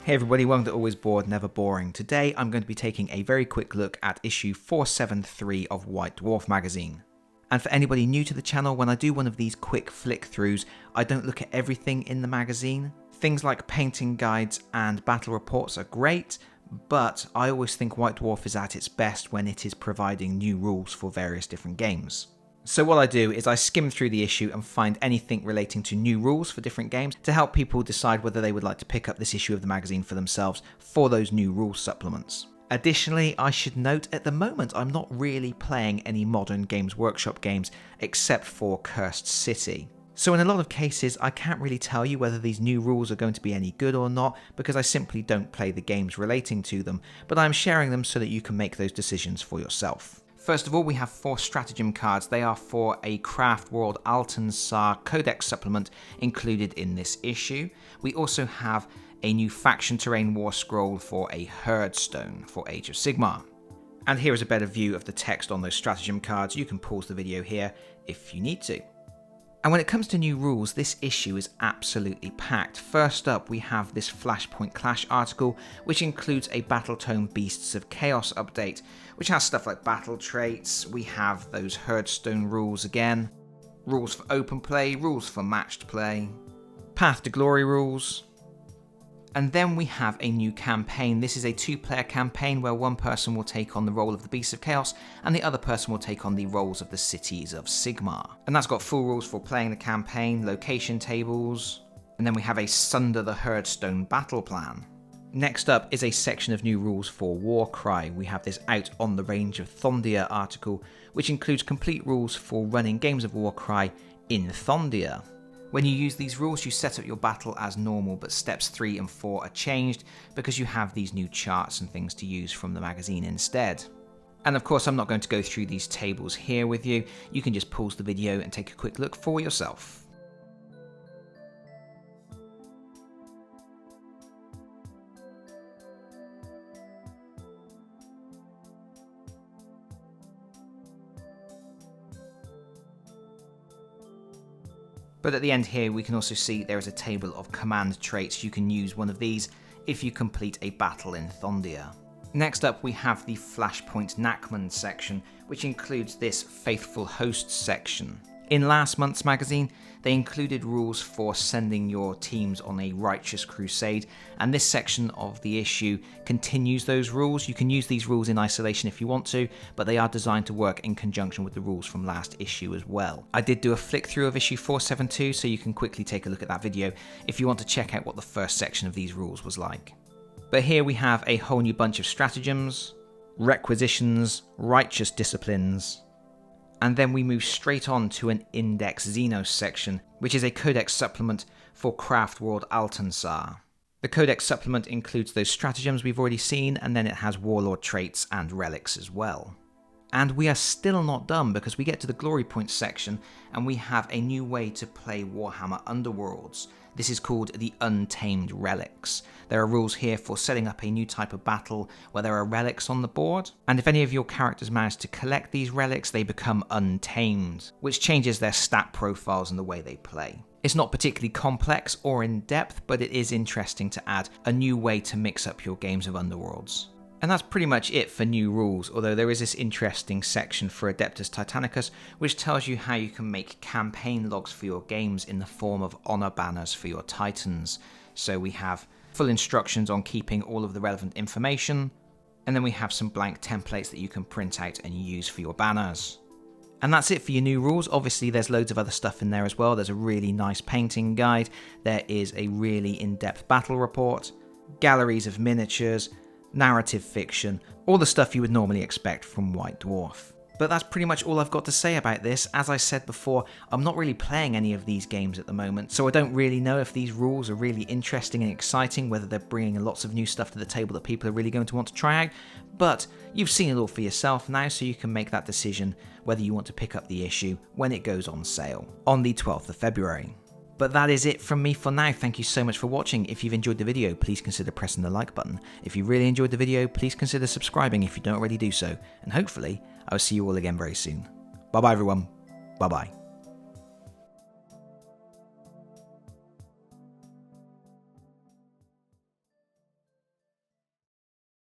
Hey everybody, welcome to Always Bored, Never Boring. Today I'm going to be taking a very quick look at issue 473 of White Dwarf magazine. And for anybody new to the channel, when I do one of these quick flick throughs, I don't look at everything in the magazine. Things like painting guides and battle reports are great, but I always think White Dwarf is at its best when it is providing new rules for various different games. So what I do is I skim through the issue and find anything relating to new rules for different games to help people decide whether they would like to pick up this issue of the magazine for themselves for those new rule supplements. Additionally, I should note at the moment I'm not really playing any modern Games Workshop games except for Cursed City. So in a lot of cases I can't really tell you whether these new rules are going to be any good or not because I simply don't play the games relating to them, but I'm sharing them so that you can make those decisions for yourself. First of all, we have 4 stratagem cards. They are for a Craftworld Altansar Codex supplement included in this issue. We also have a new faction terrain war scroll for a Herd Stone for Age of Sigmar. And here is a better view of the text on those stratagem cards. You can pause the video here if you need to. And when it comes to new rules, this issue is absolutely packed. First up, we have this Flashpoint Clash article, which includes a Battletome Beasts of Chaos update, which has stuff like battle traits. We have those Herdstone rules again, rules for open play, rules for matched play, Path to Glory rules. And then we have a new campaign. This is a 2-player campaign where one person will take on the role of the Beasts of Chaos and the other person will take on the roles of the Cities of Sigmar. And that's got full rules for playing the campaign, location tables, and then we have a Sunder the Herdstone battle plan. Next up is a section of new rules for Warcry. We have this Out on the Range of Thondia article, which includes complete rules for running games of Warcry in Thondia. When you use these rules, you set up your battle as normal, but steps 3 and 4 are changed because you have these new charts and things to use from the magazine instead. And of course, I'm not going to go through these tables here with you. You can just pause the video and take a quick look for yourself. But at the end here, we can also see there is a table of command traits. You can use one of these if you complete a battle in Thondia. Next up, we have the Flashpoint Nachman section, which includes this Faithful Hosts section. In last month's magazine, they included rules for sending your teams on a righteous crusade, and this section of the issue continues those rules. You can use these rules in isolation if you want to, but they are designed to work in conjunction with the rules from last issue as well. I did do a flick through of issue 472, so you can quickly take a look at that video if you want to check out what the first section of these rules was like. But here we have a whole new bunch of stratagems, requisitions, righteous disciplines, and then we move straight on to an Index Xenos section, which is a Codex supplement for Craftworld Altansar. The Codex supplement includes those stratagems we've already seen, and then it has Warlord traits and relics as well. And we are still not done because we get to the Glory Points section and we have a new way to play Warhammer Underworlds. This is called the Untamed Relics. There are rules here for setting up a new type of battle where there are relics on the board, and if any of your characters manage to collect these relics, they become untamed, which changes their stat profiles and the way they play. It's not particularly complex or in depth, but it is interesting to add a new way to mix up your games of Underworlds. And that's pretty much it for new rules, although there is this interesting section for Adeptus Titanicus, which tells you how you can make campaign logs for your games in the form of honor banners for your titans. So we have full instructions on keeping all of the relevant information, and then we have some blank templates that you can print out and use for your banners. And that's it for your new rules. Obviously there's loads of other stuff in there as well. There's a really nice painting guide, there is a really in-depth battle report, galleries of miniatures, narrative fiction, all the stuff you would normally expect from White Dwarf. But that's pretty much all I've got to say about this. As I said before, I'm not really playing any of these games at the moment, so I don't really know if these rules are really interesting and exciting, whether they're bringing lots of new stuff to the table that people are really going to want to try out, but you've seen it all for yourself now, so you can make that decision whether you want to pick up the issue when it goes on sale on the 12th of February. But that is it from me for now. Thank you so much for watching. If you've enjoyed the video, please consider pressing the like button. If you really enjoyed the video, please consider subscribing if you don't already do so. And hopefully, I'll see you all again very soon. Bye bye everyone. Bye bye.